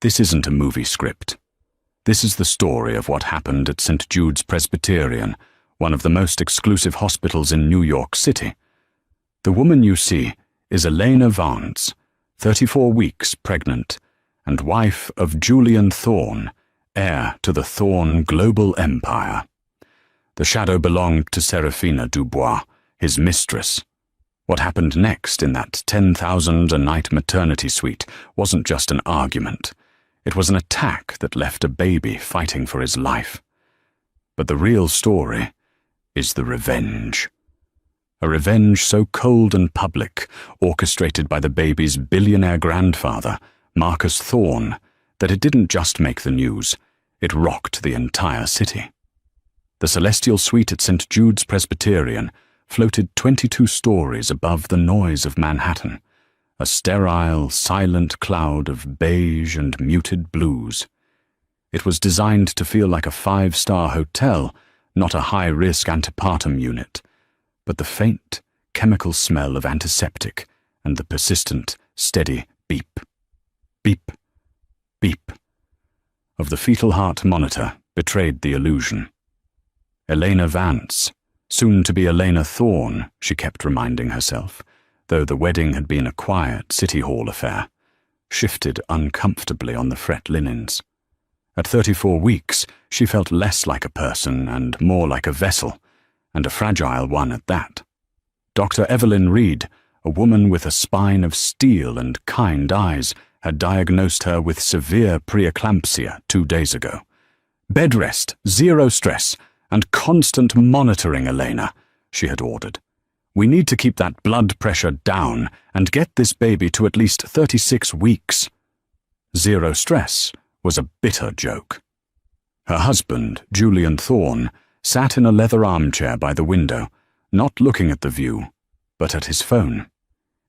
This isn't a movie script. This is the story of what happened at St. Jude's Presbyterian, one of the most exclusive hospitals in New York City. The woman you see is Elena Vance, 34 weeks pregnant, and wife of Julian Thorne, heir to the Thorne global empire. The shadow belonged to Seraphina Dubois, his mistress. What happened next in that 10,000-a-night maternity suite wasn't just an argument. It was an attack that left a baby fighting for his life. But the real story is the revenge. A revenge so cold and public, orchestrated by the baby's billionaire grandfather, Marcus Thorne, that it didn't just make the news, it rocked the entire city. The celestial suite at St. Jude's Presbyterian floated 22 stories above the noise of Manhattan, a sterile, silent cloud of beige and muted blues. It was designed to feel like a 5-star hotel, not a high-risk antepartum unit, but the faint, chemical smell of antiseptic and the persistent, steady beep, beep, beep of the fetal heart monitor betrayed the illusion. Elena Vance, soon to be Elena Thorne, she kept reminding herself, though the wedding had been a quiet City Hall affair, shifted uncomfortably on the fret linens. At 34 weeks, she felt less like a person and more like a vessel, and a fragile one at that. Dr. Evelyn Reed, a woman with a spine of steel and kind eyes, had diagnosed her with severe preeclampsia 2 days ago. Bed rest, zero stress, and constant monitoring, Elena, she had ordered. We need to keep that blood pressure down and get this baby to at least 36 weeks. Zero stress was a bitter joke. Her husband, Julian Thorne, sat in a leather armchair by the window, not looking at the view, but at his phone.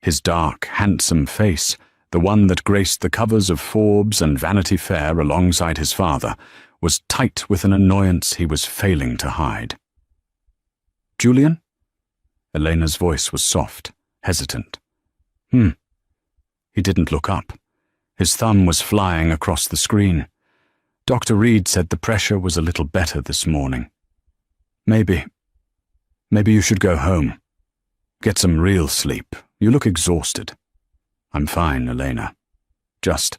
His dark, handsome face, the one that graced the covers of Forbes and Vanity Fair alongside his father, was tight with an annoyance he was failing to hide. Julian? Elena's voice was soft, hesitant. He didn't look up. His thumb was flying across the screen. Dr. Reed said the pressure was a little better this morning. Maybe you should go home. Get some real sleep. You look exhausted. I'm fine, Elena. Just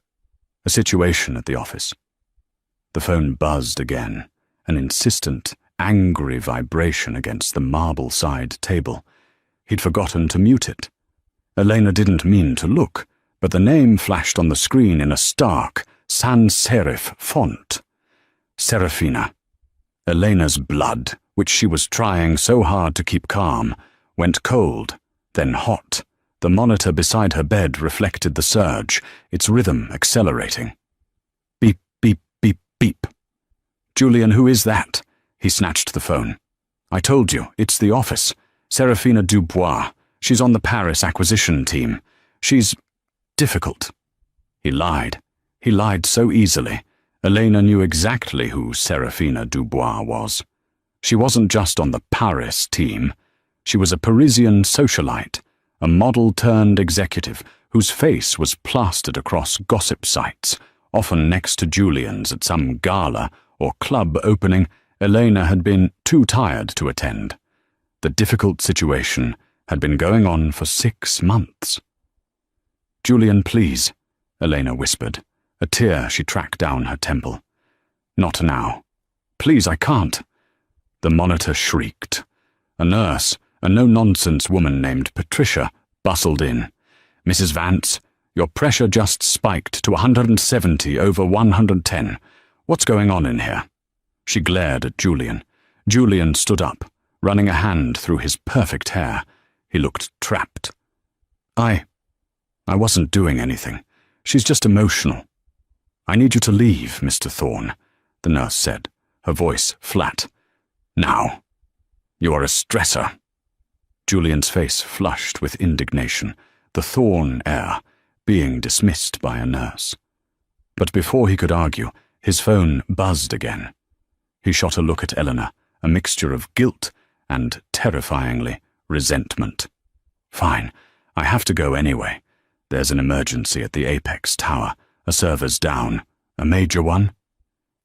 a situation at the office. The phone buzzed again, an insistent, angry vibration against the marble-side table. He'd forgotten to mute it. Elena didn't mean to look, but the name flashed on the screen in a stark, sans-serif font. Seraphina. Elena's blood, which she was trying so hard to keep calm, went cold, then hot. The monitor beside her bed reflected the surge, its rhythm accelerating. Beep, beep, beep, beep. Julian, who is that? He snatched the phone. I told you, it's the office. Seraphina Dubois. She's on the Paris acquisition team. She's difficult. He lied. He lied so easily. Elena knew exactly who Seraphina Dubois was. She wasn't just on the Paris team. She was a Parisian socialite, a model-turned-executive whose face was plastered across gossip sites, often next to Julian's at some gala or club opening Elena had been too tired to attend. The difficult situation had been going on for 6 months. Julian, please, Elena whispered, a tear she tracked down her temple. Not now. Please, I can't. The monitor shrieked. A nurse, a no-nonsense woman named Patricia, bustled in. Mrs. Vance, your pressure just spiked to 170 over 110. What's going on in here? She glared at Julian. Julian stood up, running a hand through his perfect hair. He looked trapped. I wasn't doing anything. She's just emotional. I need you to leave, Mr. Thorne, the nurse said, her voice flat. Now. You are a stressor. Julian's face flushed with indignation, the Thorne heir being dismissed by a nurse. But before he could argue, his phone buzzed again. He shot a look at Eleanor, a mixture of guilt and, terrifyingly, resentment. Fine, I have to go anyway. There's an emergency at the Apex Tower, A server's down. A major one?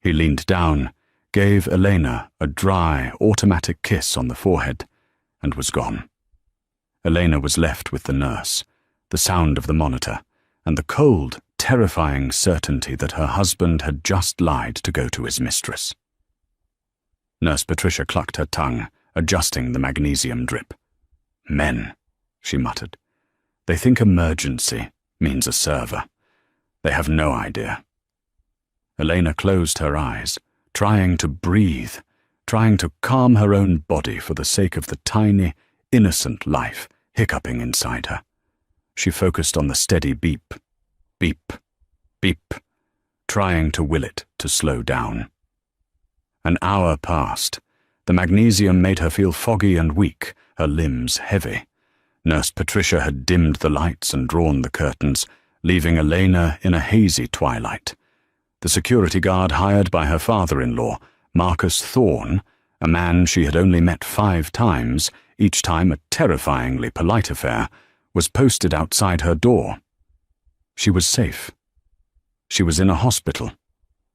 He leaned down, gave Elena a dry, automatic kiss on the forehead, and was gone. Elena was left with the nurse, the sound of the monitor, and the cold, terrifying certainty that her husband had just lied to go to his mistress. Nurse Patricia clucked her tongue, adjusting the magnesium drip. Men, she muttered. They think emergency means a server. They have no idea. Elena closed her eyes, trying to breathe, trying to calm her own body for the sake of the tiny, innocent life hiccuping inside her. She focused on the steady beep, beep, beep, trying to will it to slow down. An hour passed. The magnesium made her feel foggy and weak, her limbs heavy. Nurse Patricia had dimmed the lights and drawn the curtains, leaving Elena in a hazy twilight. The security guard hired by her father-in-law, Marcus Thorne, a man she had only met 5 times, each time a terrifyingly polite affair, was posted outside her door. She was safe. She was in a hospital.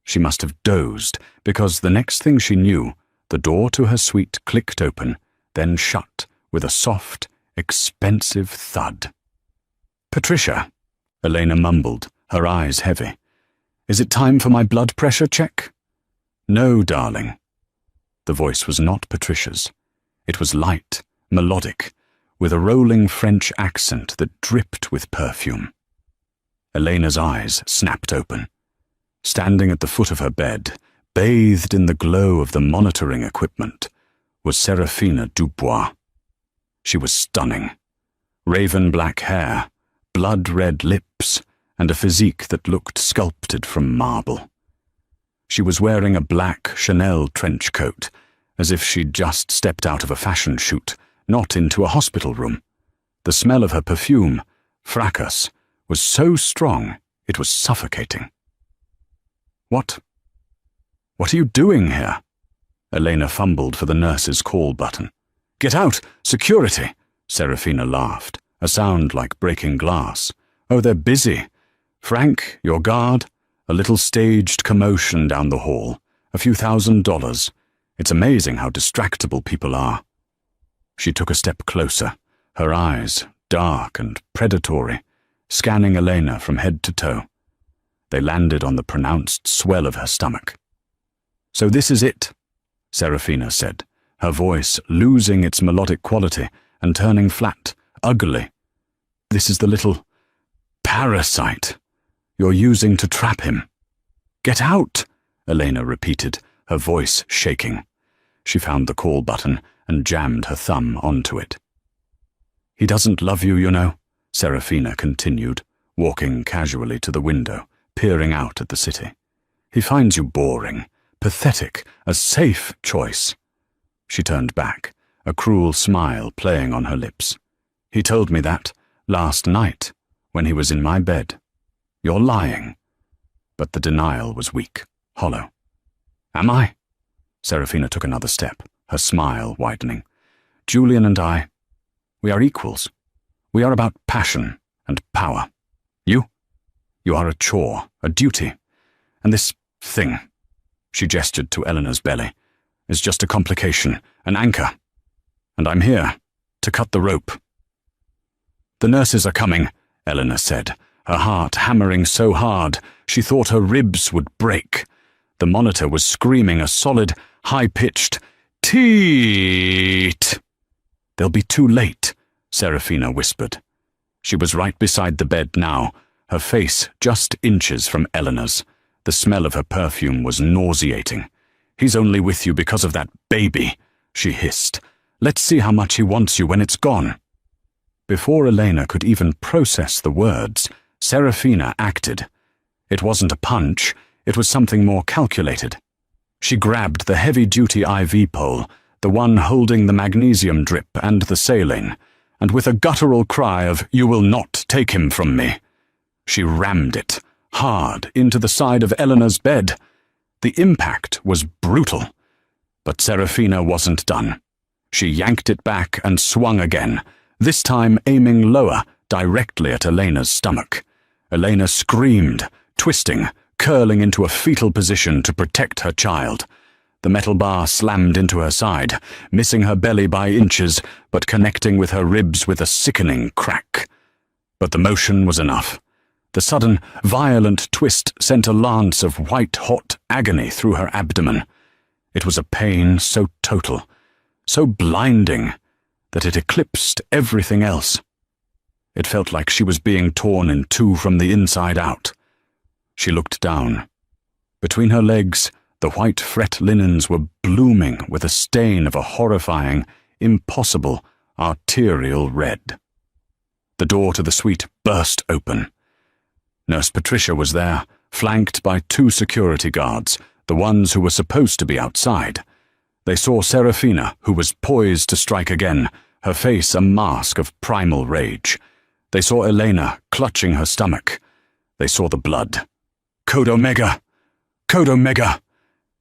She must have dozed, because the next thing she knew, the door to her suite clicked open, then shut with a soft, expensive thud. "Patricia," Elena mumbled, her eyes heavy. "Is it time for my blood pressure check?" "No, darling." The voice was not Patricia's. It was light, melodic, with a rolling French accent that dripped with perfume. Elena's eyes snapped open. Standing at the foot of her bed, bathed in the glow of the monitoring equipment, was Seraphina Dubois. She was stunning. Raven black hair, blood-red lips, and a physique that looked sculpted from marble. She was wearing a black Chanel trench coat, as if she'd just stepped out of a fashion shoot, not into a hospital room. The smell of her perfume, fracas, was so strong it was suffocating. What are you doing here?" Elena fumbled for the nurse's call button. "Get out! Security!" Seraphina laughed, a sound like breaking glass. "Oh, they're busy. Frank, your guard, a little staged commotion down the hall, a few $1,000s. It's amazing how distractible people are." She took a step closer, her eyes, dark and predatory, scanning Elena from head to toe. They landed on the pronounced swell of her stomach. "So this is it," Seraphina said, her voice losing its melodic quality and turning flat, ugly. "This is the little parasite you're using to trap him." "Get out," Elena repeated, her voice shaking. She found the call button and jammed her thumb onto it. "He doesn't love you, you know," Seraphina continued, walking casually to the window, peering out at the city. "He finds you boring, pathetic, a safe choice." She turned back, a cruel smile playing on her lips. "He told me that last night, when he was in my bed. You're lying." But the denial was weak, hollow. "Am I?" Seraphina took another step, her smile widening. "Julian and I, we are equals. We are about passion and power. You are a chore, a duty. And this thing," she gestured to Eleanor's belly, "is just a complication, an anchor. And I'm here to cut the rope." "The nurses are coming," Eleanor said, her heart hammering so hard she thought her ribs would break. The monitor was screaming a solid, high-pitched "teet." "They'll be too late," Seraphina whispered. She was right beside the bed now, her face just inches from Eleanor's. The smell of her perfume was nauseating. "He's only with you because of that baby," she hissed. "Let's see how much he wants you when it's gone." Before Elena could even process the words, Seraphina acted. It wasn't a punch, it was something more calculated. She grabbed the heavy-duty IV pole, the one holding the magnesium drip and the saline, and with a guttural cry of "You will not take him from me," she rammed it, hard, into the side of Eleanor's bed. The impact was brutal, but Seraphina wasn't done. She yanked it back and swung again, this time aiming lower, directly at Elena's stomach. Elena screamed, twisting, curling into a fetal position to protect her child. The metal bar slammed into her side, missing her belly by inches, but connecting with her ribs with a sickening crack. But the motion was enough. The sudden, violent twist sent a lance of white-hot agony through her abdomen. It was a pain so total, so blinding, that it eclipsed everything else. It felt like she was being torn in two from the inside out. She looked down. Between her legs, the white fret linens were blooming with a stain of a horrifying, impossible, arterial red. The door to the suite burst open. Nurse Patricia was there, flanked by 2 security guards, the ones who were supposed to be outside. They saw Serafina, who was poised to strike again, her face a mask of primal rage. They saw Elena clutching her stomach. They saw the blood. Code Omega! Code Omega!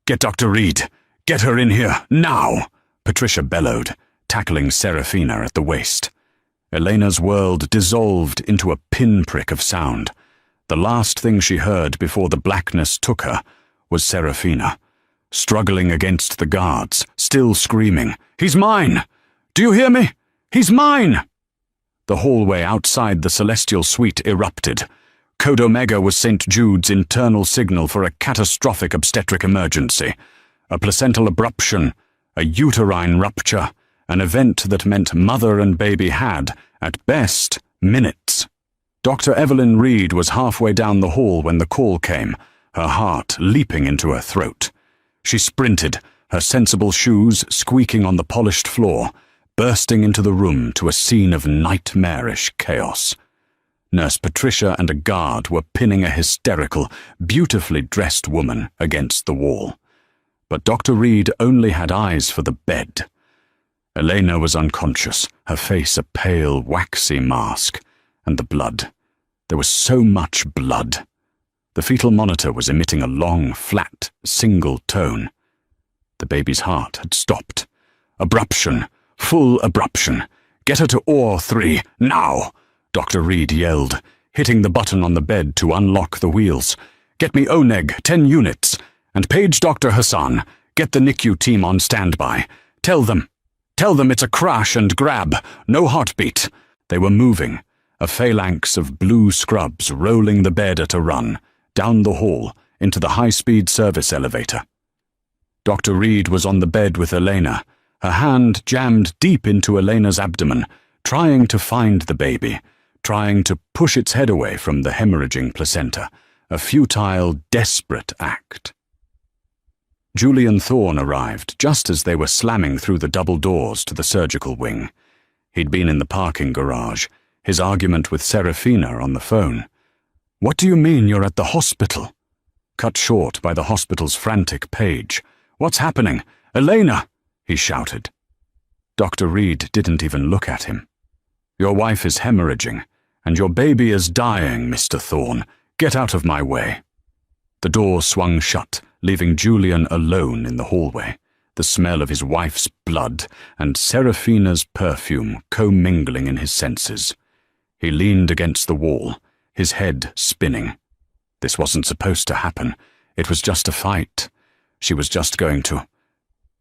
Get Dr. Reed! Get her in here, now! Patricia bellowed, tackling Serafina at the waist. Elena's world dissolved into a pinprick of sound. The last thing she heard before the blackness took her was Serafina, struggling against the guards, still screaming, "He's mine! Do you hear me? He's mine!" The hallway outside the celestial suite erupted. Code Omega was St. Jude's internal signal for a catastrophic obstetric emergency. A placental abruption, a uterine rupture, an event that meant mother and baby had, at best, minutes. Dr. Evelyn Reed was halfway down the hall when the call came, her heart leaping into her throat. She sprinted, her sensible shoes squeaking on the polished floor, bursting into the room to a scene of nightmarish chaos. Nurse Patricia and a guard were pinning a hysterical, beautifully dressed woman against the wall. But Dr. Reed only had eyes for the bed. Elena was unconscious, her face a pale, waxy mask, and the blood. There was so much blood. The fetal monitor was emitting a long, flat, single tone. The baby's heart had stopped. Abruption, full abruption. Get her to OR 3, now! Dr. Reed yelled, hitting the button on the bed to unlock the wheels. Get me ONEG, 10 units. And page Dr. Hassan. Get the NICU team on standby. Tell them it's a crash and grab, no heartbeat. They were moving, a phalanx of blue scrubs rolling the bed at a run, down the hall, into the high-speed service elevator. Dr. Reed was on the bed with Elena, her hand jammed deep into Elena's abdomen, trying to find the baby, trying to push its head away from the hemorrhaging placenta, a futile, desperate act. Julian Thorne arrived just as they were slamming through the double doors to the surgical wing. He'd been in the parking garage, his argument with Serafina on the phone. "What do you mean you're at the hospital?" Cut short by the hospital's frantic page. "What's happening? Elena!" he shouted. Dr. Reed didn't even look at him. "Your wife is hemorrhaging, and your baby is dying, Mr. Thorne. Get out of my way." The door swung shut, leaving Julian alone in the hallway, the smell of his wife's blood and Serafina's perfume commingling in his senses. He leaned against the wall, his head spinning. This wasn't supposed to happen. It was just a fight. She was just going to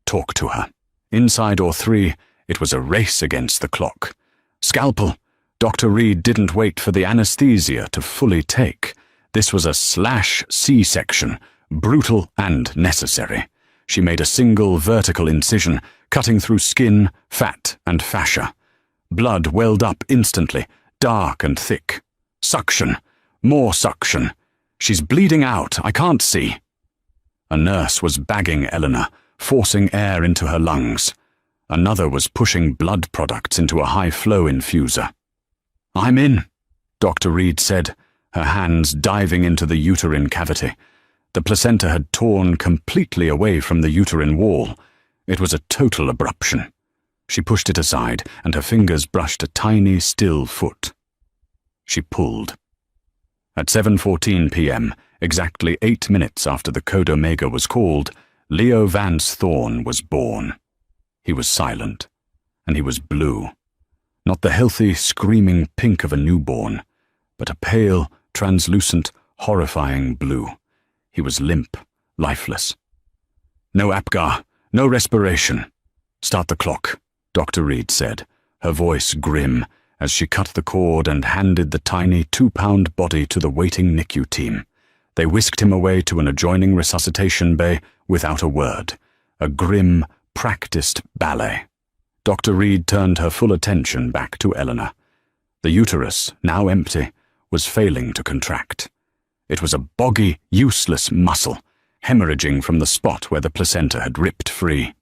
talk to her. Inside OR 3, it was a race against the clock. Scalpel. Dr. Reed didn't wait for the anesthesia to fully take. This was a slash C-section, brutal and necessary. She made a single vertical incision, cutting through skin, fat, and fascia. Blood welled up instantly, dark and thick. Suction. More suction. "She's bleeding out. I can't see." A nurse was bagging Eleanor, forcing air into her lungs. Another was pushing blood products into a high-flow infuser. "I'm in," Dr. Reed said, her hands diving into the uterine cavity. The placenta had torn completely away from the uterine wall. It was a total abruption. She pushed it aside, and her fingers brushed a tiny, still foot. She pulled. At 7:14 p.m., exactly 8 minutes after the Code Omega was called, Leo Vance Thorne was born. He was silent, and he was blue. Not the healthy, screaming pink of a newborn, but a pale, translucent, horrifying blue. He was limp, lifeless. "No Apgar, no respiration. Start the clock," Dr. Reed said, her voice grim, as she cut the cord and handed the tiny 2-pound body to the waiting NICU team. They whisked him away to an adjoining resuscitation bay without a word, a grim, practiced ballet. Dr. Reed turned her full attention back to Eleanor. The uterus, now empty, was failing to contract. It was a boggy, useless muscle, hemorrhaging from the spot where the placenta had ripped free.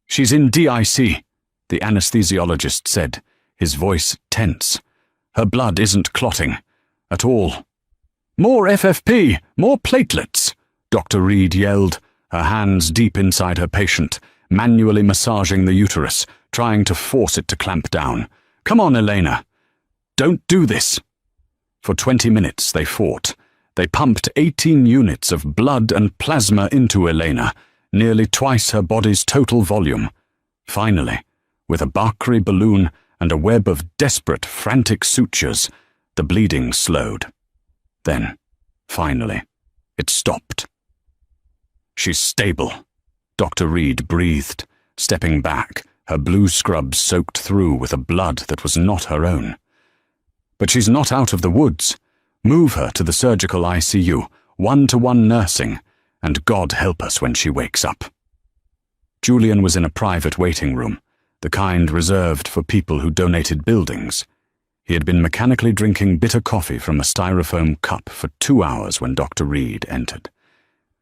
"She's in DIC," the anesthesiologist said, his voice tense. "Her blood isn't clotting. At all." "More FFP! More platelets!" Dr. Reed yelled, her hands deep inside her patient, manually massaging the uterus, trying to force it to clamp down. "Come on, Elena. Don't do this." For 20 minutes they fought. They pumped 18 units of blood and plasma into Elena, nearly twice her body's total volume. Finally, with a Barclay balloon and a web of desperate, frantic sutures, the bleeding slowed. Then, finally, it stopped. "She's stable," Dr. Reed breathed, stepping back, her blue scrubs soaked through with a blood that was not her own. "But she's not out of the woods. Move her to the surgical ICU, 1-to-1 nursing, and God help us when she wakes up." Julian was in a private waiting room, the kind reserved for people who donated buildings. He had been mechanically drinking bitter coffee from a styrofoam cup for 2 hours when Dr. Reed entered.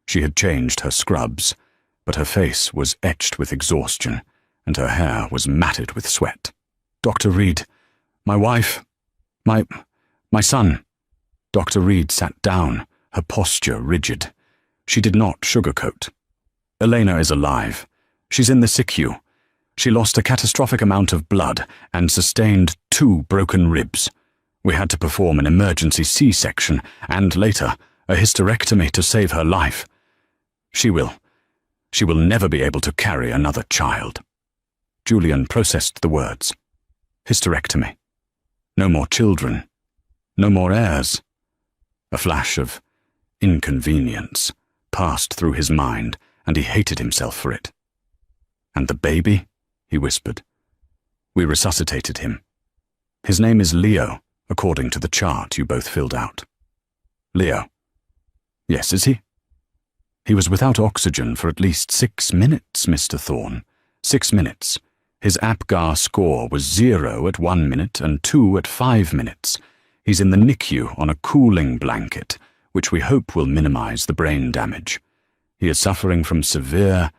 She had changed her scrubs, but her face was etched with exhaustion, and her hair was matted with sweat. "Dr. Reed, my wife, my son." Dr. Reed sat down, her posture rigid. She did not sugarcoat. "Elena is alive. She's in the SICU. She lost a catastrophic amount of blood and sustained 2 broken ribs. We had to perform an emergency C-section and later a hysterectomy to save her life. She will never be able to carry another child." Julian processed the words. Hysterectomy. No more children. No more heirs. A flash of inconvenience passed through his mind, and he hated himself for it. "And the baby?" he whispered. "We resuscitated him. His name is Leo, according to the chart you both filled out." "Leo?" "Yes, is he?" "He was without oxygen for at least 6 minutes, Mr. Thorne. 6 minutes. His APGAR score was 0 at 1 minute and 2 at 5 minutes. He's in the NICU on a cooling blanket, which we hope will minimize the brain damage. He is suffering from severe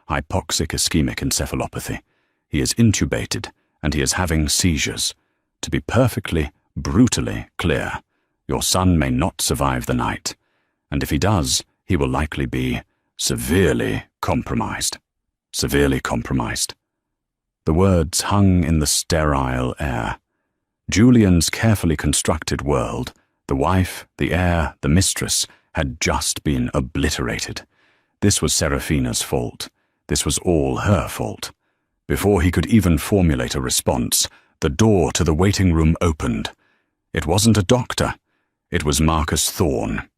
hypoxic ischemic encephalopathy. He is intubated, and he is having seizures. To be perfectly, brutally clear, your son may not survive the night, and if he does, he will likely be severely compromised. Severely compromised." The words hung in the sterile air. Julian's carefully constructed world, the wife, the heir, the mistress, had just been obliterated. This was Seraphina's fault. This was all her fault. Before he could even formulate a response, the door to the waiting room opened. It wasn't a doctor. It was Marcus Thorne.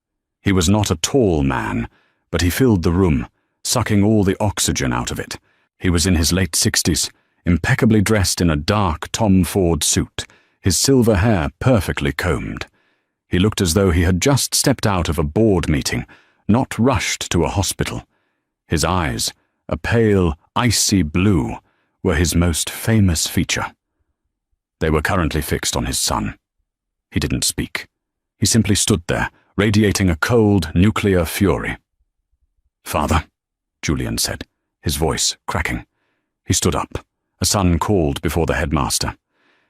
He was not a tall man, but he filled the room, sucking all the oxygen out of it. He was in his late 60s, impeccably dressed in a dark Tom Ford suit, his silver hair perfectly combed. He looked as though he had just stepped out of a board meeting, not rushed to a hospital. His eyes, a pale, icy blue, were his most famous feature. They were currently fixed on his son. He didn't speak. He simply stood there, radiating a cold, nuclear fury. "Father," Julian said, his voice cracking. He stood up. A son called before the headmaster.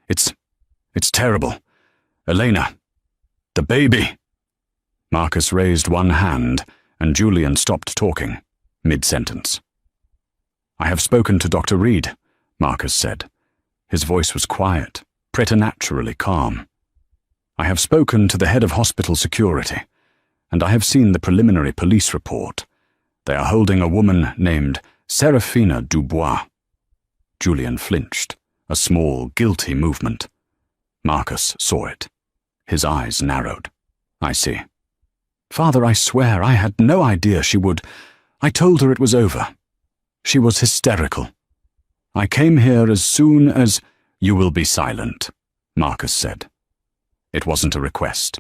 It's terrible. Elena. The baby." Marcus raised one hand, and Julian stopped talking, mid-sentence. "I have spoken to Dr. Reed," Marcus said. His voice was quiet, preternaturally calm. "I have spoken to the head of hospital security, and I have seen the preliminary police report. They are holding a woman named Seraphina Dubois." Julian flinched, a small, guilty movement. Marcus saw it. His eyes narrowed. I see. Father, I swear I had no idea she would. I told her it was over. She was hysterical. I came here as soon as— You will be silent, Marcus said. It wasn't a request.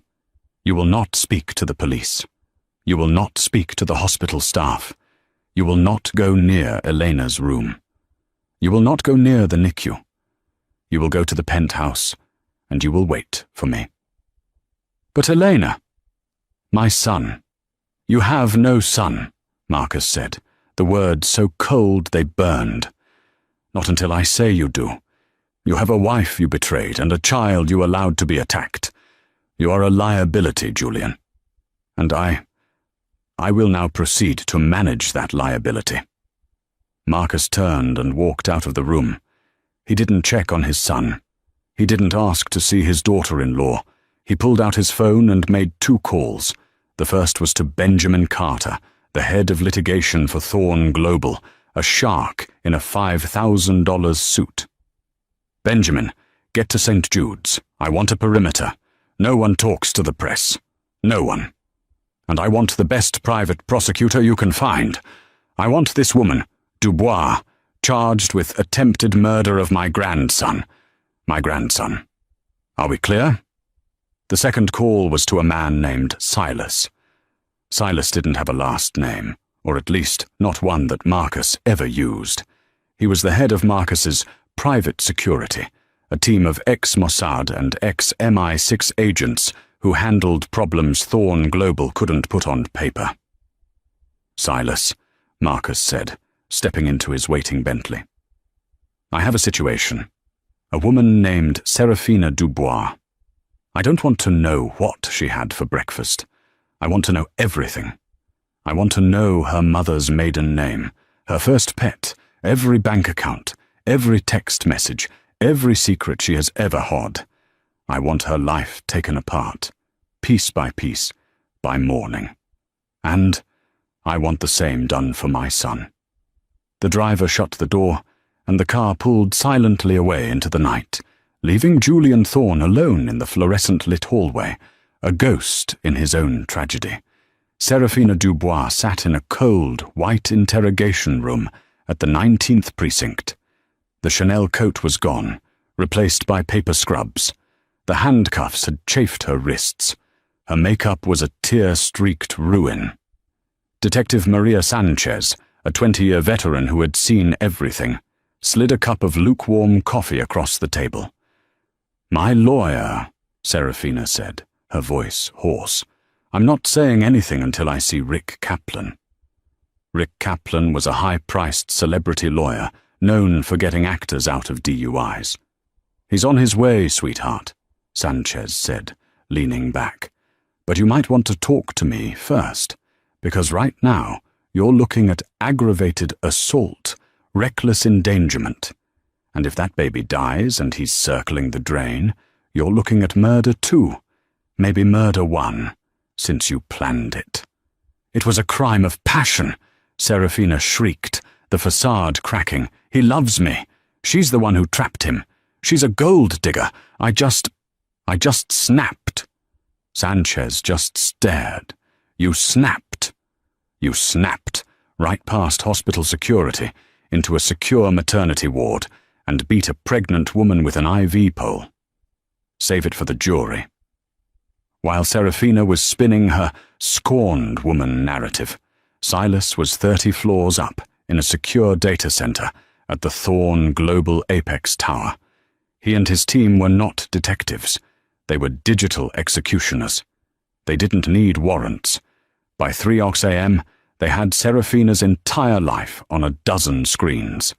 You will not speak to the police. You will not speak to the hospital staff. You will not go near Elena's room. You will not go near the NICU. You will go to the penthouse, and you will wait for me. But Elena— My son. You have no son, Marcus said, the words so cold they burned. Not until I say you do. You have a wife you betrayed and a child you allowed to be attacked. You are a liability, Julian. And I will now proceed to manage that liability. Marcus turned and walked out of the room. He didn't check on his son. He didn't ask to see his daughter-in-law. He pulled out his phone and made 2 calls. The first was to Benjamin Carter, the head of litigation for Thorn Global, a shark in a $5,000 suit. Benjamin, get to St. Jude's. I want a perimeter. No one talks to the press. No one. And I want the best private prosecutor you can find. I want this woman, Dubois, charged with attempted murder of my grandson. My grandson. Are we clear? The second call was to a man named Silas. Silas didn't have a last name, or at least not one that Marcus ever used. He was the head of Marcus's private security, a team of ex-Mossad and ex-MI6 agents who handled problems Thorn Global couldn't put on paper. Silas, Marcus said, stepping into his waiting Bentley. I have a situation. A woman named Serafina Dubois. I don't want to know what she had for breakfast. I want to know everything. I want to know her mother's maiden name, her first pet, every bank account, every text message, every secret she has ever had. I want her life taken apart, piece by piece, by morning. And I want the same done for my son. The driver shut the door, and the car pulled silently away into the night, leaving Julian Thorne alone in the fluorescent-lit hallway, a ghost in his own tragedy. Serafina Dubois sat in a cold, white interrogation room at the 19th precinct. The Chanel coat was gone, replaced by paper scrubs. The handcuffs had chafed her wrists. Her makeup was a tear-streaked ruin. Detective Maria Sanchez, a 20-year veteran who had seen everything, slid a cup of lukewarm coffee across the table. "My lawyer," Serafina said, her voice hoarse. "I'm not saying anything until I see Rick Kaplan." Rick Kaplan was a high-priced celebrity lawyer known for getting actors out of DUIs. "He's on his way, sweetheart," Sanchez said, leaning back. "But you might want to talk to me first, because right now you're looking at aggravated assault, reckless endangerment. And if that baby dies and he's circling the drain, you're looking at murder too, maybe murder 1, since you planned it." "It was a crime of passion," Serafina shrieked, the facade cracking. "He loves me. She's the one who trapped him. She's a gold digger. I just snapped." Sanchez just stared. "You snapped. You snapped right past hospital security into a secure maternity ward and beat a pregnant woman with an IV pole. Save it for the jury." While Serafina was spinning her scorned woman narrative, Silas was 30 floors up in a secure data center at the Thorn Global Apex Tower. He and his team were not detectives. They were digital executioners. They didn't need warrants. By 3 a.m., they had Serafina's entire life on a dozen screens.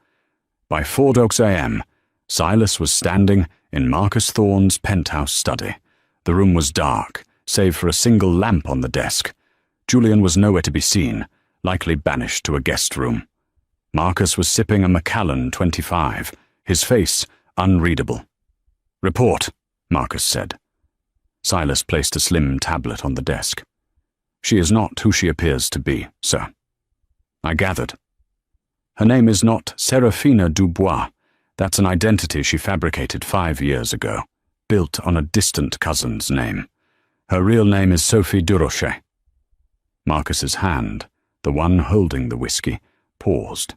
By 4 a.m., Silas was standing in Marcus Thorne's penthouse study. The room was dark, save for a single lamp on the desk. Julian was nowhere to be seen, likely banished to a guest room. Marcus was sipping a Macallan 25, his face unreadable. "Report," Marcus said. Silas placed a slim tablet on the desk. "She is not who she appears to be, sir." "I gathered. Her name is not Serafina Dubois. That's an identity she fabricated 5 years ago. built on a distant cousin's name. Her real name is Sophie Durocher. Marcus's hand, the one holding the whiskey, paused.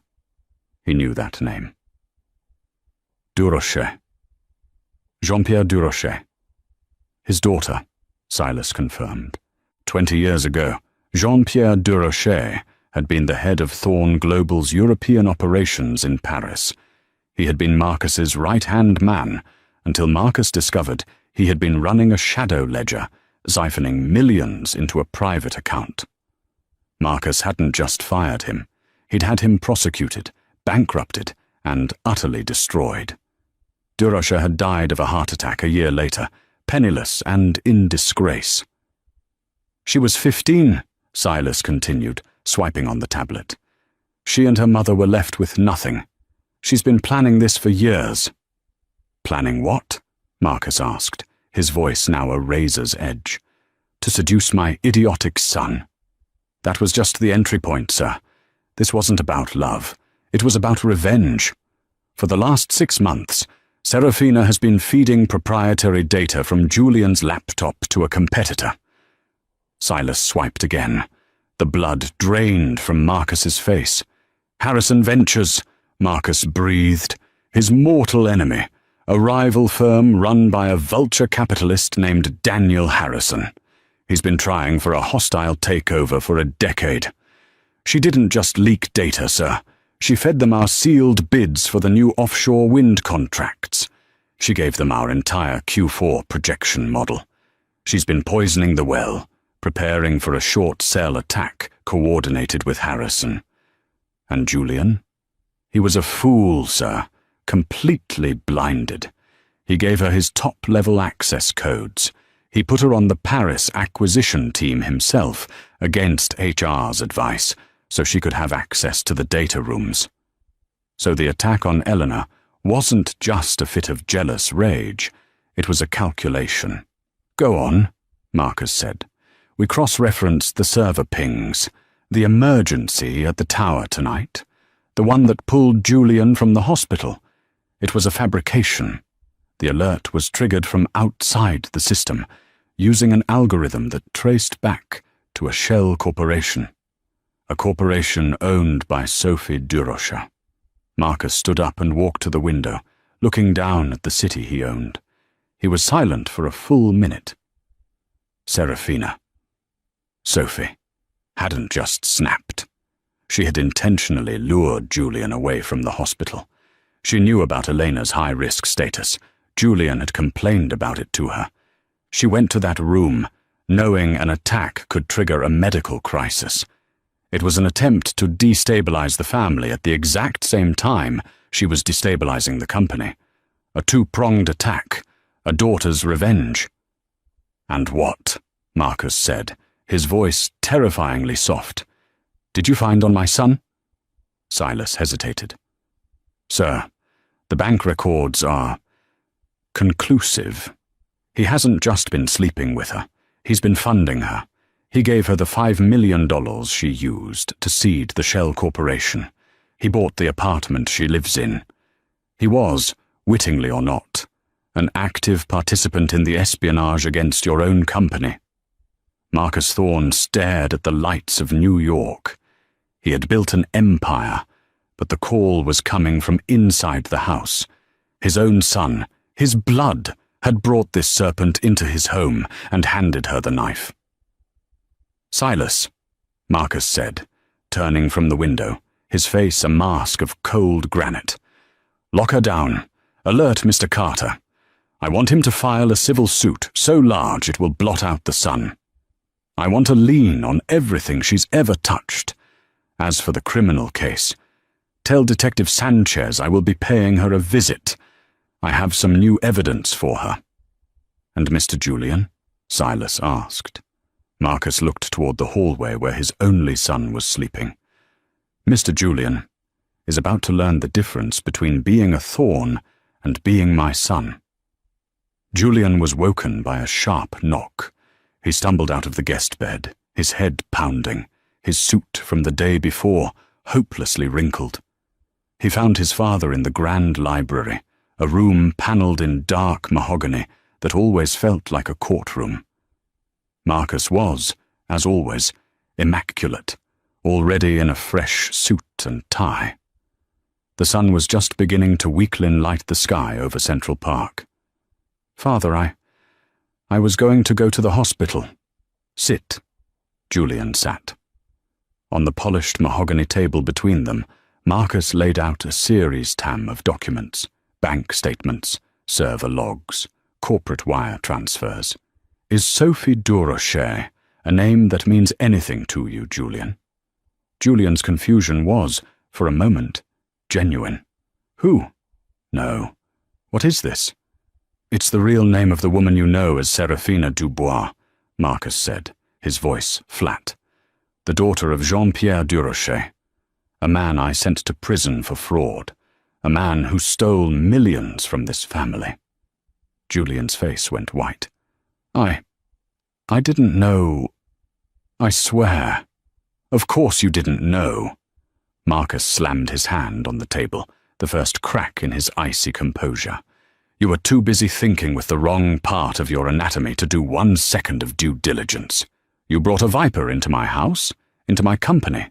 He knew that name. Durocher. Jean-Pierre Durocher. His daughter, Silas confirmed. 20 years ago, Jean-Pierre Durocher had been the head of Thorn Global's European operations in Paris. He had been Marcus's right-hand man until Marcus discovered he had been running a shadow ledger, siphoning millions into a private account. Marcus hadn't just fired him. He'd had him prosecuted, bankrupted, and utterly destroyed. Durocher had died of a heart attack a year later, penniless and in disgrace. She was 15, Silas continued, swiping on the tablet. She and her mother were left with nothing. She's been planning this for years. Planning what? Marcus asked, his voice now a razor's edge. To seduce my idiotic son. That was just the entry point, sir. This wasn't about love. It was about revenge. For the last 6 months, Serafina has been feeding proprietary data from Julian's laptop to a competitor. Silas swiped again. The blood drained from Marcus's face. Harrison Ventures, Marcus breathed. His mortal enemy, a rival firm run by a vulture capitalist named Daniel Harrison. He's been trying for a hostile takeover for a decade. She didn't just leak data, sir. She fed them our sealed bids for the new offshore wind contracts. She gave them our entire Q4 projection model. She's been poisoning the well, preparing for a short cell attack coordinated with Harrison. And Julian? He was a fool, sir, completely blinded. He gave her his top-level access codes. He put her on the Paris acquisition team himself, against HR's advice, so she could have access to the data rooms. So the attack on Eleanor wasn't just a fit of jealous rage, it was a calculation. Go on, Marcus said. We cross-referenced the server pings, the emergency at the tower tonight, the one that pulled Julian from the hospital. It was a fabrication. The alert was triggered from outside the system, using an algorithm that traced back to a shell corporation. A corporation owned by Sophie Durocher. Marcus stood up and walked to the window, looking down at the city he owned. He was silent for a full minute. Serafina. Sophie hadn't just snapped. She had intentionally lured Julian away from the hospital. She knew about Elena's high-risk status. Julian had complained about it to her. She went to that room, knowing an attack could trigger a medical crisis. It was an attempt to destabilize the family at the exact same time she was destabilizing the company. A two-pronged attack, a daughter's revenge. And what? Marcus said, his voice terrifyingly soft. Did you find on my son? Silas hesitated. Sir, the bank records are conclusive. He hasn't just been sleeping with her. He's been funding her. He gave her the $5 million she used to seed the Shell Corporation. He bought the apartment she lives in. He was, wittingly or not, an active participant in the espionage against your own company. Marcus Thorne stared at the lights of New York. He had built an empire, but the call was coming from inside the house. His own son, his blood, had brought this serpent into his home and handed her the knife. Silas, Marcus said, turning from the window, his face a mask of cold granite. Lock her down. Alert Mr. Carter. I want him to file a civil suit so large it will blot out the sun. I want a lien on everything she's ever touched. As for the criminal case, tell Detective Sanchez I will be paying her a visit. I have some new evidence for her. And Mr. Julian? Silas asked. Marcus looked toward the hallway where his only son was sleeping. Mr. Julian is about to learn the difference between being a thorn and being my son. Julian was woken by a sharp knock. He stumbled out of the guest bed, his head pounding, his suit from the day before hopelessly wrinkled. He found his father in the grand library, a room panelled in dark mahogany that always felt like a courtroom. Marcus was, as always, immaculate, already in a fresh suit and tie. The sun was just beginning to weakly light the sky over Central Park. "Father, I was going to go to the hospital." "Sit." Julian sat. On the polished mahogany table between them, Marcus laid out a series tam of documents, bank statements, server logs, corporate wire transfers. "Is Sophie Durocher a name that means anything to you, Julian?" Julian's confusion was, for a moment, genuine. "Who? No. What is this?" "It's the real name of the woman you know as Seraphina Dubois," Marcus said, his voice flat. "The daughter of Jean-Pierre Durocher, a man I sent to prison for fraud, a man who stole millions from this family." Julian's face went white. I didn't know. I swear." "Of course you didn't know." Marcus slammed his hand on the table, the first crack in his icy composure. "You were too busy thinking with the wrong part of your anatomy to do 1 second of due diligence. You brought a viper into my house, into my company."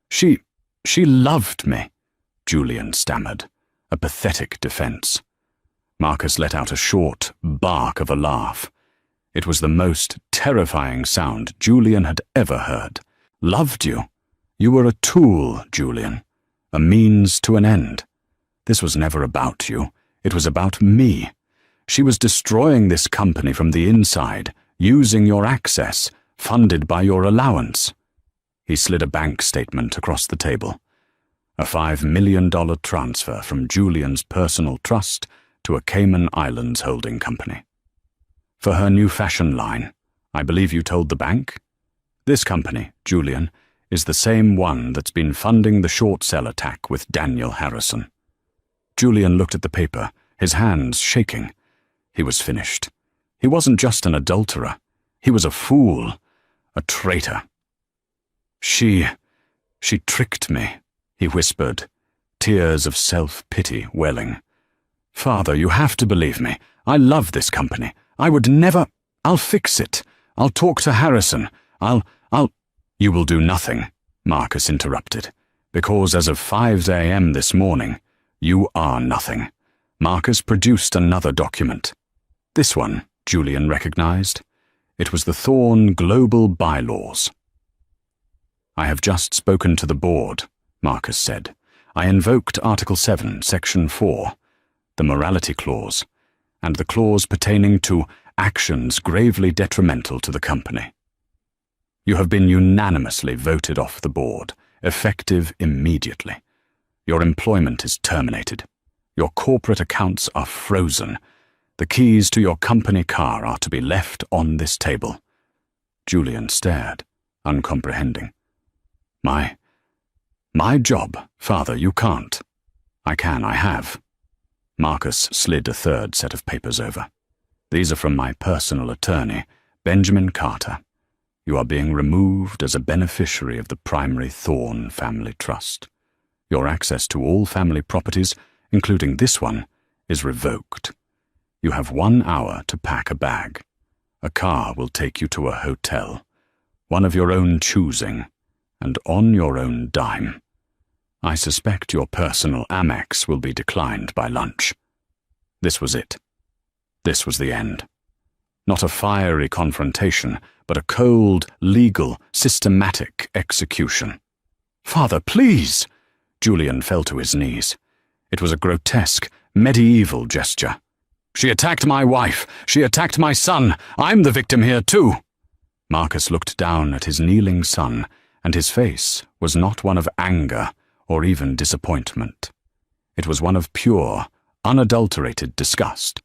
She loved me," Julian stammered, a pathetic defense. Marcus let out a short bark of a laugh. It was the most terrifying sound Julian had ever heard. "Loved you? You were a tool, Julian, a means to an end. This was never about you. It was about me. She was destroying this company from the inside, using your access, funded by your allowance." He slid a bank statement across the table. A $5 million transfer from Julian's personal trust to a Cayman Islands holding company. "For her new fashion line, I believe you told the bank? This company, Julian, is the same one that's been funding the short sell attack with Daniel Harrison." Julian looked at the paper, his hands shaking. He was finished. He wasn't just an adulterer. He was a fool, a traitor. She tricked me," he whispered, tears of self-pity welling. "Father, you have to believe me. I love this company. I would never— I'll fix it. I'll talk to Harrison. I'll— "You will do nothing," Marcus interrupted, "because as of 5 a.m. this morning, you are nothing." Marcus produced another document. This one, Julian recognized. It was the Thorn Global Bylaws. "I have just spoken to the board," Marcus said. "I invoked Article 7, Section 4, the morality clause, and the clause pertaining to actions gravely detrimental to the company. You have been unanimously voted off the board, effective immediately. Your employment is terminated. Your corporate accounts are frozen. The keys to your company car are to be left on this table." Julian stared, uncomprehending. My job, Father, you can't." "I can, I have." Marcus slid a third set of papers over. "These are from my personal attorney, Benjamin Carter. You are being removed as a beneficiary of the primary Thorn family trust. Your access to all family properties, including this one, is revoked. You have 1 hour to pack a bag. A car will take you to a hotel, one of your own choosing, and on your own dime. I suspect your personal Amex will be declined by lunch." This was it. This was the end. Not a fiery confrontation, but a cold, legal, systematic execution. "Father, please!" Julian fell to his knees. It was a grotesque, medieval gesture. "She attacked my wife. She attacked my son. I'm the victim here too." Marcus looked down at his kneeling son, and his face was not one of anger or even disappointment. It was one of pure, unadulterated disgust.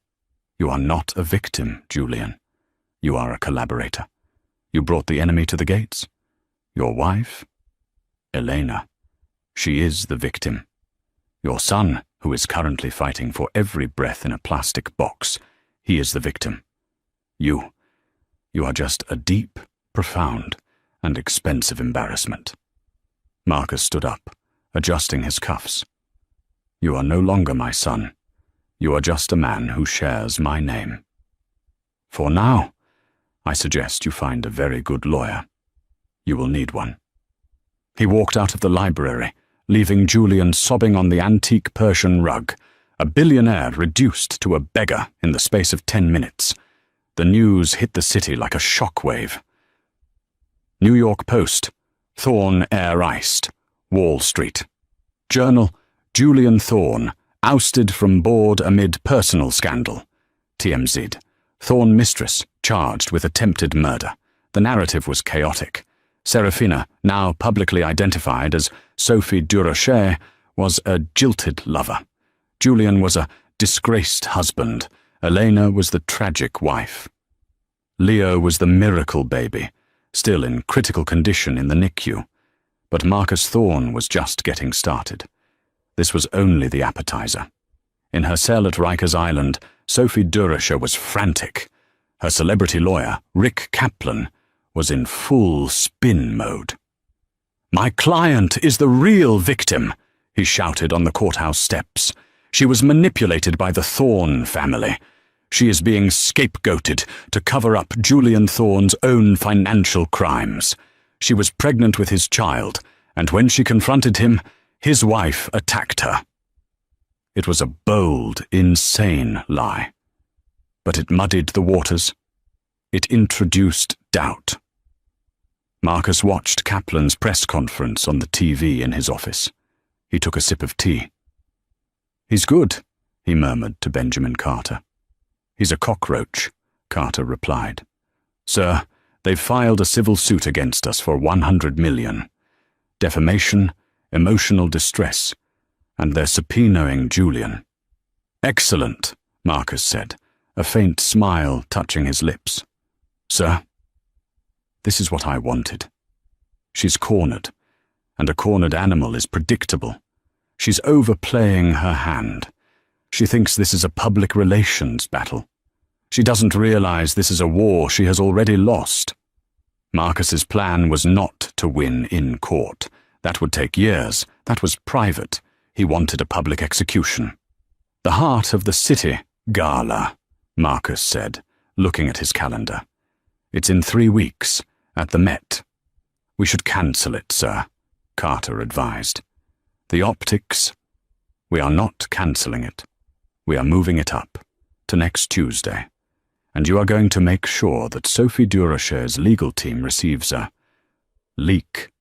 "You are not a victim, Julian. You are a collaborator. You brought the enemy to the gates. Your wife? Elena. She is the victim. Your son, who is currently fighting for every breath in a plastic box, he is the victim. You are just a deep, profound, and expensive embarrassment." Marcus stood up, adjusting his cuffs. "You are no longer my son. You are just a man who shares my name." For now, I suggest you find a very good lawyer. You will need one." He walked out of the library, leaving Julian sobbing on the antique Persian rug, a billionaire reduced to a beggar in the space of 10 minutes. The news hit the city like a shockwave. New York Post, Thorne air-iced, Wall Street. Journal, Julian Thorne, ousted from board amid personal scandal. TMZ, Thorne Mistress, charged with attempted murder. The narrative was chaotic. Serafina, now publicly identified as Sophie Durocher, was a jilted lover. Julian was a disgraced husband. Elena was the tragic wife. Leo was the miracle baby, still in critical condition in the NICU. But Marcus Thorne was just getting started. This was only the appetizer. In her cell at Rikers Island, Sophie Durocher was frantic. Her celebrity lawyer, Rick Kaplan, was in full spin mode. "My client is the real victim," he shouted on the courthouse steps. "She was manipulated by the Thorne family. She is being scapegoated to cover up Julian Thorne's own financial crimes. She was pregnant with his child, and when she confronted him, his wife attacked her." It was a bold, insane lie. But it muddied the waters. It introduced doubt. Marcus watched Kaplan's press conference on the TV in his office. He took a sip of tea. "He's good," he murmured to Benjamin Carter. "He's a cockroach," Carter replied. "Sir, they've filed a civil suit against us for $100 million. Defamation, emotional distress, and they're subpoenaing Julian." "Excellent," Marcus said, a faint smile touching his lips. "Sir, this is what I wanted. She's cornered, and a cornered animal is predictable. She's overplaying her hand. She thinks this is a public relations battle. She doesn't realize this is a war she has already lost." Marcus's plan was not to win in court. That would take years. That was private. He wanted a public execution. "The heart of the city gala," Marcus said, looking at his calendar. "It's in 3 weeks, at the Met." "We should cancel it, sir," Carter advised. "The optics—" "We are not cancelling it. We are moving it up to next Tuesday. And you are going to make sure that Sophie Durocher's legal team receives a leak."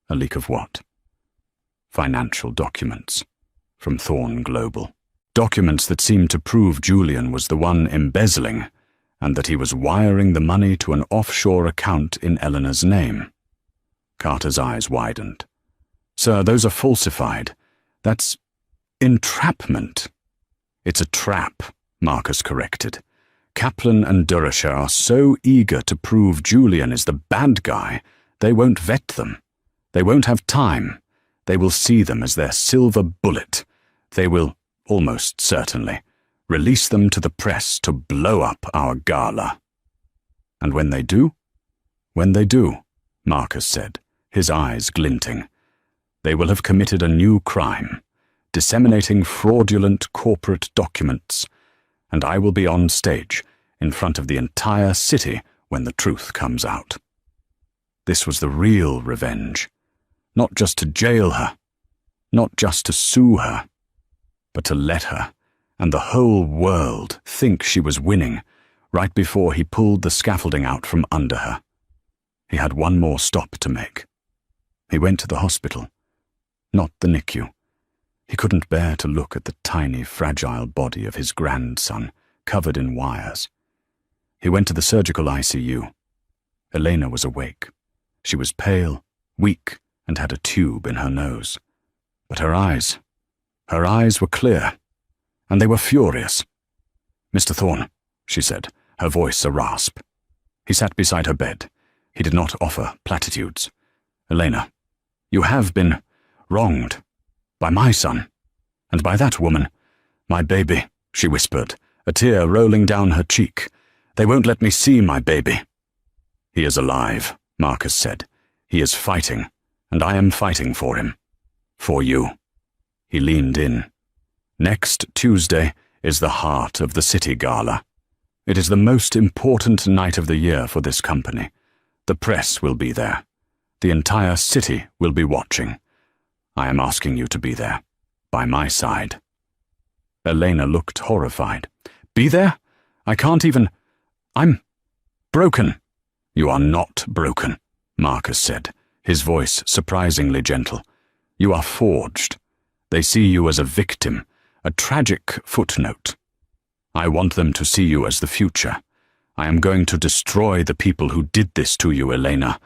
"A leak of what?" "Financial documents from Thorne Global. Documents that seemed to prove Julian was the one embezzling, and that he was wiring the money to an offshore account in Eleanor's name." Carter's eyes widened. "Sir, those are falsified. That's entrapment." "It's a trap," Marcus corrected. "Kaplan and Durocher are so eager to prove Julian is the bad guy, they won't vet them. They won't have time. They will see them as their silver bullet. They will, almost certainly, release them to the press to blow up our gala." "And when they do?" "When they do," Marcus said, his eyes glinting, "they will have committed a new crime, disseminating fraudulent corporate documents, and I will be on stage in front of the entire city when the truth comes out." This was the real revenge. Not just to jail her, not just to sue her, but to let her and the whole world think she was winning right before he pulled the scaffolding out from under her. He had one more stop to make. He went to the hospital, not the NICU. He couldn't bear to look at the tiny, fragile body of his grandson, covered in wires. He went to the surgical ICU. Elena was awake. She was pale, weak, and had a tube in her nose. But her eyes were clear, and they were furious. "Mr. Thorne," she said, her voice a rasp. He sat beside her bed. He did not offer platitudes. "Elena, you have been wronged by my son, and by that woman, my baby," she whispered, a tear rolling down her cheek. "They won't let me see my baby." "He is alive," Marcus said. "He is fighting, and I am fighting for him. For you." He leaned in. "Next Tuesday is the heart of the city gala. It is the most important night of the year for this company. The press will be there. The entire city will be watching. I am asking you to be there, by my side." Elena looked horrified. "Be there? I can't even... I'm broken." "You are not broken," Marcus said, his voice surprisingly gentle. "You are forged. They see you as a victim, a tragic footnote. I want them to see you as the future. I am going to destroy the people who did this to you, Elena,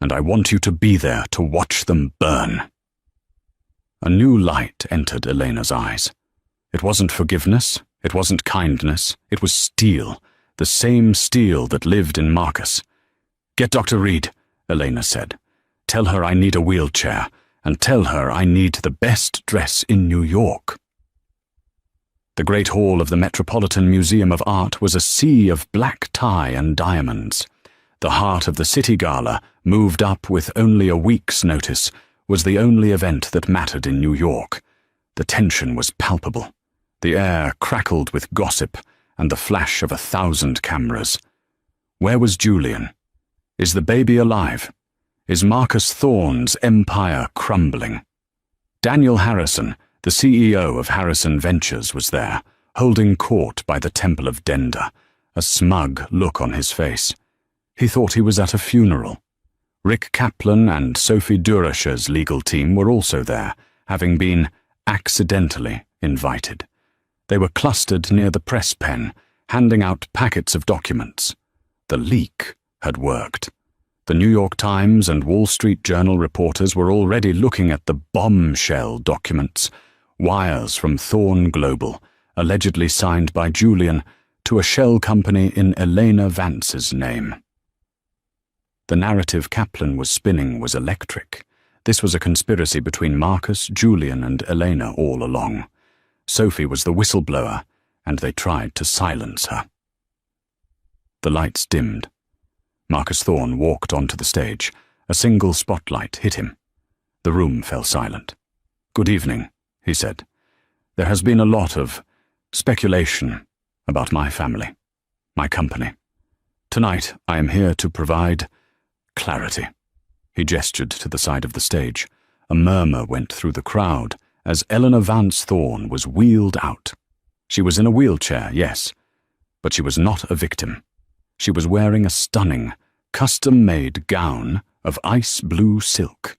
and I want you to be there to watch them burn." A new light entered Elena's eyes. It wasn't forgiveness, it wasn't kindness, it was steel, the same steel that lived in Marcus. "Get Dr. Reed," Elena said. "Tell her I need a wheelchair, and tell her I need the best dress in New York." The Great Hall of the Metropolitan Museum of Art was a sea of black tie and diamonds. The heart of the City Gala, moved up with only a week's notice, was the only event that mattered in New York. The tension was palpable. The air crackled with gossip and the flash of 1,000 cameras. Where was Julian? Is the baby alive? Is Marcus Thorne's empire crumbling? Daniel Harrison, the CEO of Harrison Ventures, was there, holding court by the Temple of Denda, a smug look on his face. He thought he was at a funeral. Rick Kaplan and Sophie Durasher's legal team were also there, having been accidentally invited. They were clustered near the press pen, handing out packets of documents. The leak had worked. The New York Times and Wall Street Journal reporters were already looking at the bombshell documents, wires from Thorne Global, allegedly signed by Julian, to a shell company in Elena Vance's name. The narrative Kaplan was spinning was electric. This was a conspiracy between Marcus, Julian, and Elena all along. Sophie was the whistleblower, and they tried to silence her. The lights dimmed. Marcus Thorne walked onto the stage. A single spotlight hit him. The room fell silent. "Good evening," he said. "There has been a lot of speculation about my family, my company. Tonight I am here to provide clarity." He gestured to the side of the stage. A murmur went through the crowd as Eleanor Vance Thorne was wheeled out. She was in a wheelchair, yes, but she was not a victim. She was wearing a stunning, custom-made gown of ice blue silk.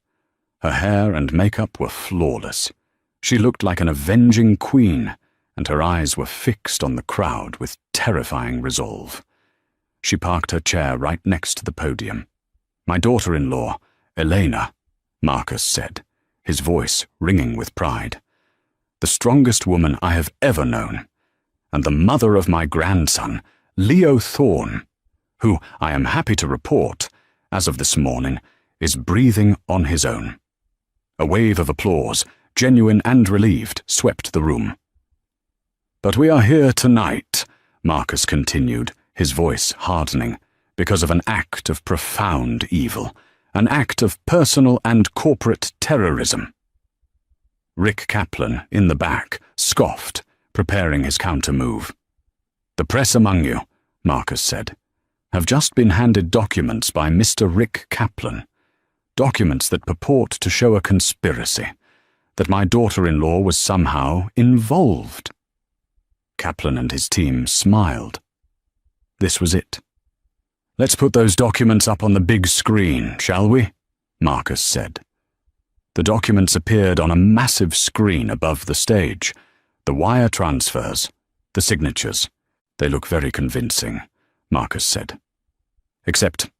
Her hair and makeup were flawless. She looked like an avenging queen, and her eyes were fixed on the crowd with terrifying resolve. She parked her chair right next to the podium. "My daughter-in-law, Elena," Marcus said, his voice ringing with pride. "The strongest woman I have ever known, and the mother of my grandson, Leo Thorne, who, I am happy to report, as of this morning, is breathing on his own." A wave of applause, genuine and relieved, swept the room. "But we are here tonight," Marcus continued, his voice hardening, "because of an act of profound evil, an act of personal and corporate terrorism." Rick Kaplan, in the back, scoffed, preparing his counter-move. "The press among you," Marcus said, "have just been handed documents by Mr. Rick Kaplan, documents that purport to show a conspiracy, that my daughter-in-law was somehow involved." Kaplan and his team smiled. This was it. "Let's put those documents up on the big screen, shall we?" Marcus said. The documents appeared on a massive screen above the stage. The wire transfers, the signatures. "They look very convincing," Marcus said. "Except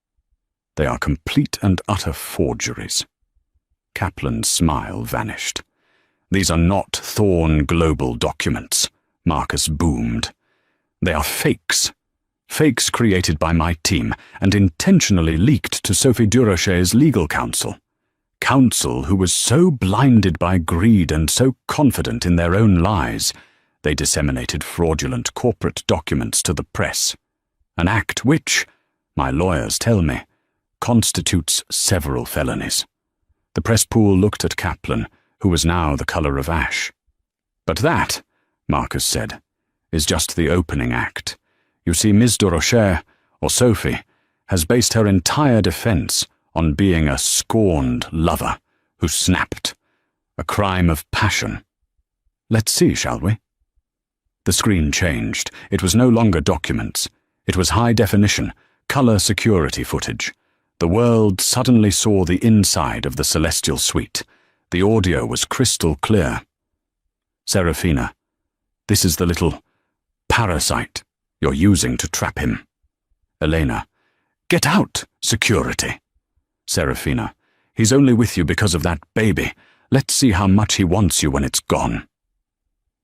they are complete and utter forgeries." Kaplan's smile vanished. "These are not Thorne Global documents," Marcus boomed. "They are fakes. Fakes created by my team and intentionally leaked to Sophie Durasher's legal counsel. Counsel who was so blinded by greed and so confident in their own lies, they disseminated fraudulent corporate documents to the press. An act which, my lawyers tell me, constitutes several felonies." The press pool looked at Kaplan, who was now the color of ash. "But that," Marcus said, "is just the opening act. You see, Ms. de Rocher, or Sophie, has based her entire defense on being a scorned lover who snapped, a crime of passion. Let's see, shall we? The screen changed. It was no longer documents. It was high-definition, color security footage. The world suddenly saw the inside of the celestial suite. The audio was crystal clear. Serafina, this is the little parasite you're using to trap him. Elena, get out, security. Serafina, he's only with you because of that baby. Let's see how much he wants you when it's gone.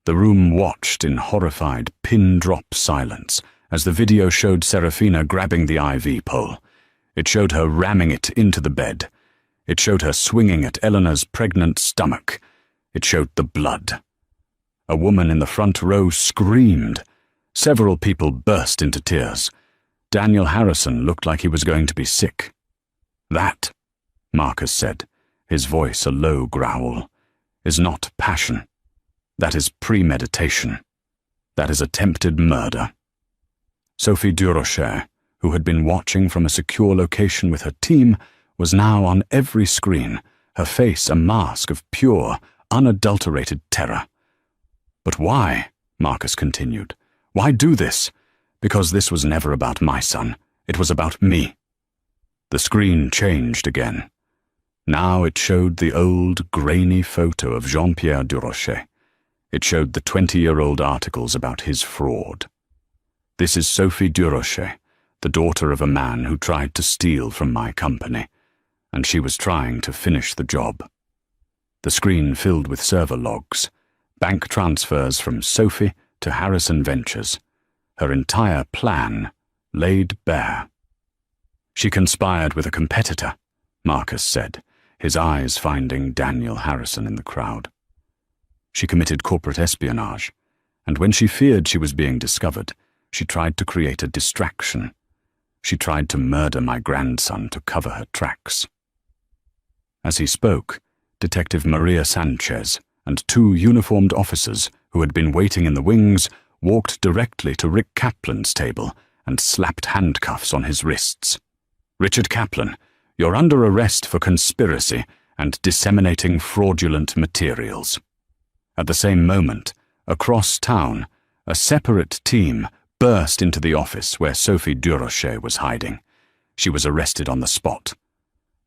The room watched in horrified, pin-drop silence as the video showed Serafina grabbing the IV pole. It showed her ramming it into the bed. It showed her swinging at Eleanor's pregnant stomach. It showed the blood. A woman in the front row screamed. Several people burst into tears. Daniel Harrison looked like he was going to be sick. That, Marcus said, his voice a low growl, is not passion. That is premeditation. That is attempted murder. Sophie Durocher, who had been watching from a secure location with her team, was now on every screen, her face a mask of pure, unadulterated terror. But why? Marcus continued. Why do this? Because this was never about my son. It was about me. The screen changed again. Now it showed the old, grainy photo of Jean-Pierre Durocher. It showed the 20-year-old articles about his fraud. This is Sophie Durocher, the daughter of a man who tried to steal from my company, and she was trying to finish the job. The screen filled with server logs, bank transfers from Sophie to Harrison Ventures, her entire plan laid bare. She conspired with a competitor, Marcus said, his eyes finding Daniel Harrison in the crowd. She committed corporate espionage, and when she feared she was being discovered, she tried to create a distraction. She tried to murder my grandson to cover her tracks. As he spoke, Detective Maria Sanchez and two uniformed officers who had been waiting in the wings walked directly to Rick Kaplan's table and slapped handcuffs on his wrists. Richard Kaplan, you're under arrest for conspiracy and disseminating fraudulent materials. At the same moment, across town, a separate team burst into the office where Sophie Durocher was hiding. She was arrested on the spot.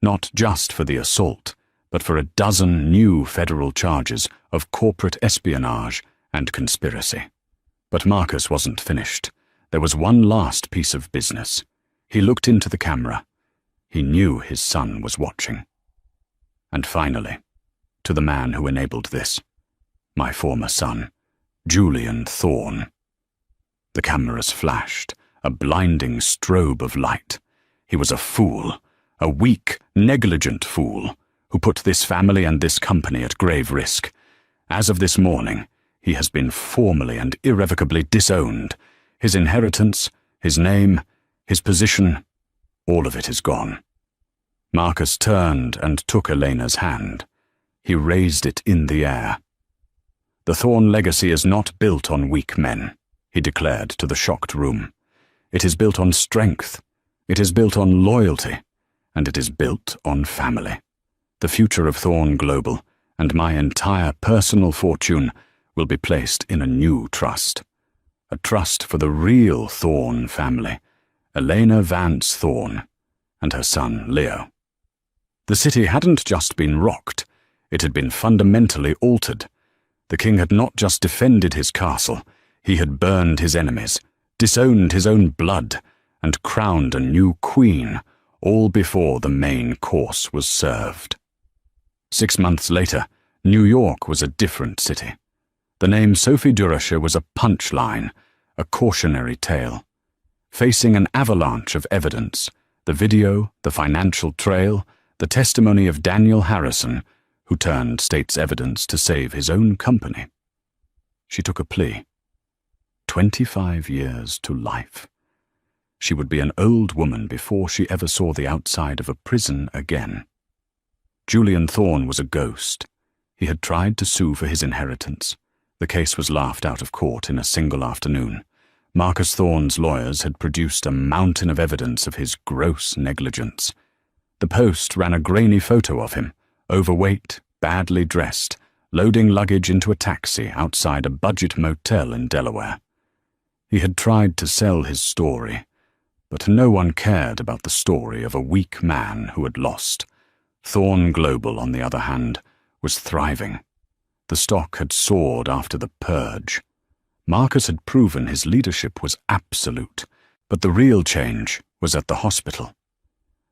Not just for the assault, but for a dozen new federal charges of corporate espionage and conspiracy. But Marcus wasn't finished. There was one last piece of business. He looked into the camera. He knew his son was watching. And finally, to the man who enabled this, my former son, Julian Thorne. The cameras flashed, a blinding strobe of light. He was a fool, a weak, negligent fool, who put this family and this company at grave risk. As of this morning, he has been formally and irrevocably disowned. His inheritance, his name, his position, all of it is gone. Marcus turned and took Elena's hand. He raised it in the air. The Thorne legacy is not built on weak men, he declared to the shocked room. It is built on strength, it is built on loyalty, and it is built on family. The future of Thorne Global and my entire personal fortune will be placed in a new trust. A trust for the real Thorne family, Elena Vance Thorne, and her son Leo. The city hadn't just been rocked, it had been fundamentally altered. The king had not just defended his castle, he had burned his enemies, disowned his own blood, and crowned a new queen, all before the main course was served. 6 months later, New York was a different city. The name Sophie Durocher was a punchline, a cautionary tale. Facing an avalanche of evidence, the video, the financial trail, the testimony of Daniel Harrison, who turned state's evidence to save his own company. She took a plea. 25 years to life. She would be an old woman before she ever saw the outside of a prison again. Julian Thorne was a ghost. He had tried to sue for his inheritance. The case was laughed out of court in a single afternoon. Marcus Thorne's lawyers had produced a mountain of evidence of his gross negligence. The Post ran a grainy photo of him, overweight, badly dressed, loading luggage into a taxi outside a budget motel in Delaware. He had tried to sell his story, but no one cared about the story of a weak man who had lost. Thorne Global, on the other hand, was thriving. The stock had soared after the purge. Marcus had proven his leadership was absolute, but the real change was at the hospital.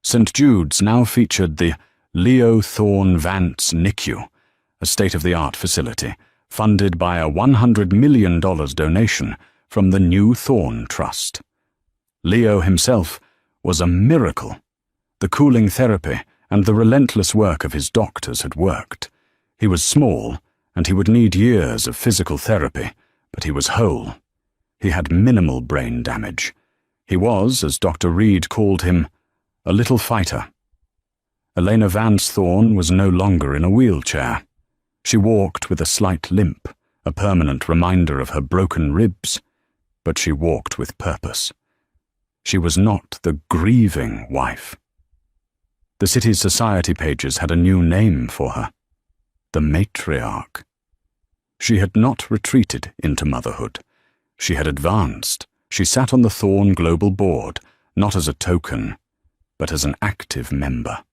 St. Jude's now featured the Leo Thorne Vance NICU, a state-of-the-art facility funded by a $100 million donation from the New Thorne Trust. Leo himself was a miracle. The cooling therapy and the relentless work of his doctors had worked. He was small, and he would need years of physical therapy, but he was whole. He had minimal brain damage. He was, as Dr. Reed called him, a little fighter. Elena Vance Thorne was no longer in a wheelchair. She walked with a slight limp, a permanent reminder of her broken ribs, but she walked with purpose. She was not the grieving wife. The city's society pages had a new name for her: the matriarch. She had not retreated into motherhood. She had advanced. She sat on the Thorne Global Board, not as a token, but as an active member.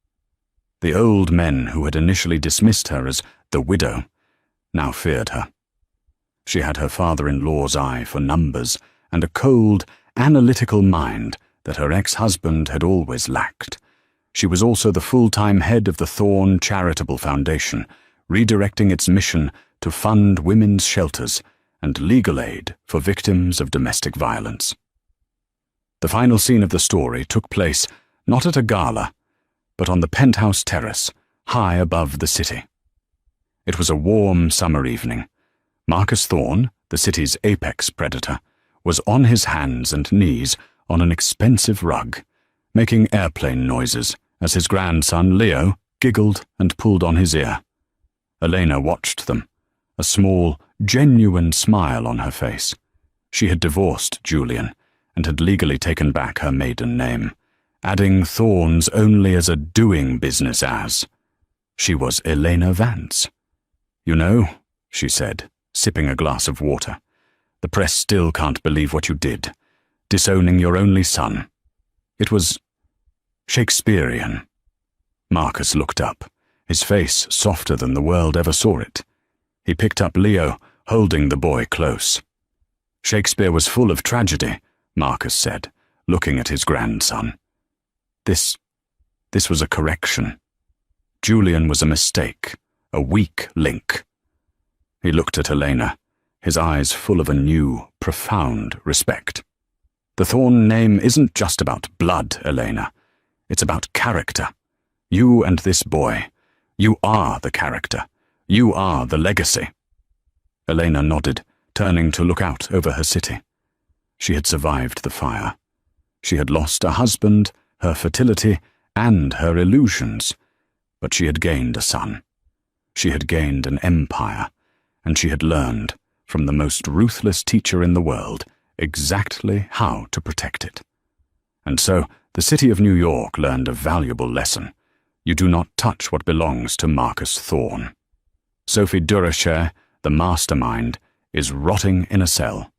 The old men who had initially dismissed her as the widow now feared her. She had her father-in-law's eye for numbers and a cold, analytical mind that her ex-husband had always lacked. She was also the full-time head of the Thorne Charitable Foundation, redirecting its mission to fund women's shelters and legal aid for victims of domestic violence. The final scene of the story took place not at a gala, but on the penthouse terrace, high above the city. It was a warm summer evening. Marcus Thorne, the city's apex predator, was on his hands and knees on an expensive rug, making airplane noises as his grandson Leo giggled and pulled on his ear. Elena watched them, a small, genuine smile on her face. She had divorced Julian and had legally taken back her maiden name, adding Thorne's only as a doing business as. She was Elena Vance. "You know," she said, sipping a glass of water, "the press still can't believe what you did, disowning your only son. It was Shakespearean." Marcus looked up, his face softer than the world ever saw it. He picked up Leo, holding the boy close. "Shakespeare was full of tragedy," Marcus said, looking at his grandson. This was a correction. Julian was a mistake, a weak link." He looked at Elena, his eyes full of a new, profound respect. "The Thorne name isn't just about blood, Elena. It's about character. You and this boy. You are the character. You are the legacy." Elena nodded, turning to look out over her city. She had survived the fire. She had lost a husband, her fertility, and her illusions, but she had gained a son. She had gained an empire, and she had learned, from the most ruthless teacher in the world, exactly how to protect it. And so, the city of New York learned a valuable lesson. You do not touch what belongs to Marcus Thorne. Sophie Durocher, the mastermind, is rotting in a cell.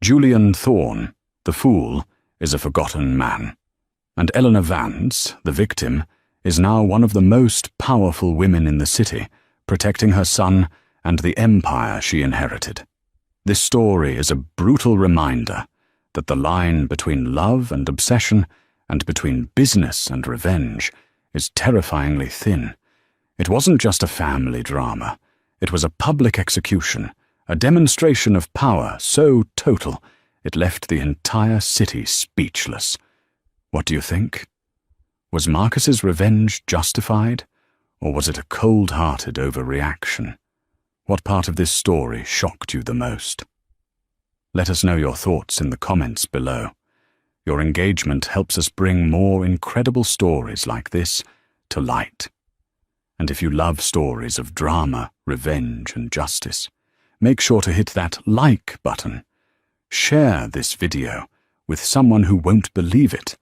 Julian Thorne, the fool, is a forgotten man. And Eleanor Vance, the victim, is now one of the most powerful women in the city, protecting her son and the empire she inherited. This story is a brutal reminder that the line between love and obsession and between business and revenge is terrifyingly thin. It wasn't just a family drama. It was a public execution, a demonstration of power so total it left the entire city speechless. What do you think? Was Marcus's revenge justified, or was it a cold-hearted overreaction? What part of this story shocked you the most? Let us know your thoughts in the comments below. Your engagement helps us bring more incredible stories like this to light. And if you love stories of drama, revenge, and justice, make sure to hit that like button. share this video with someone who won't believe it,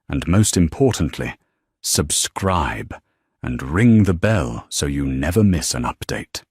and most importantly, subscribe and ring the bell so you never miss an update.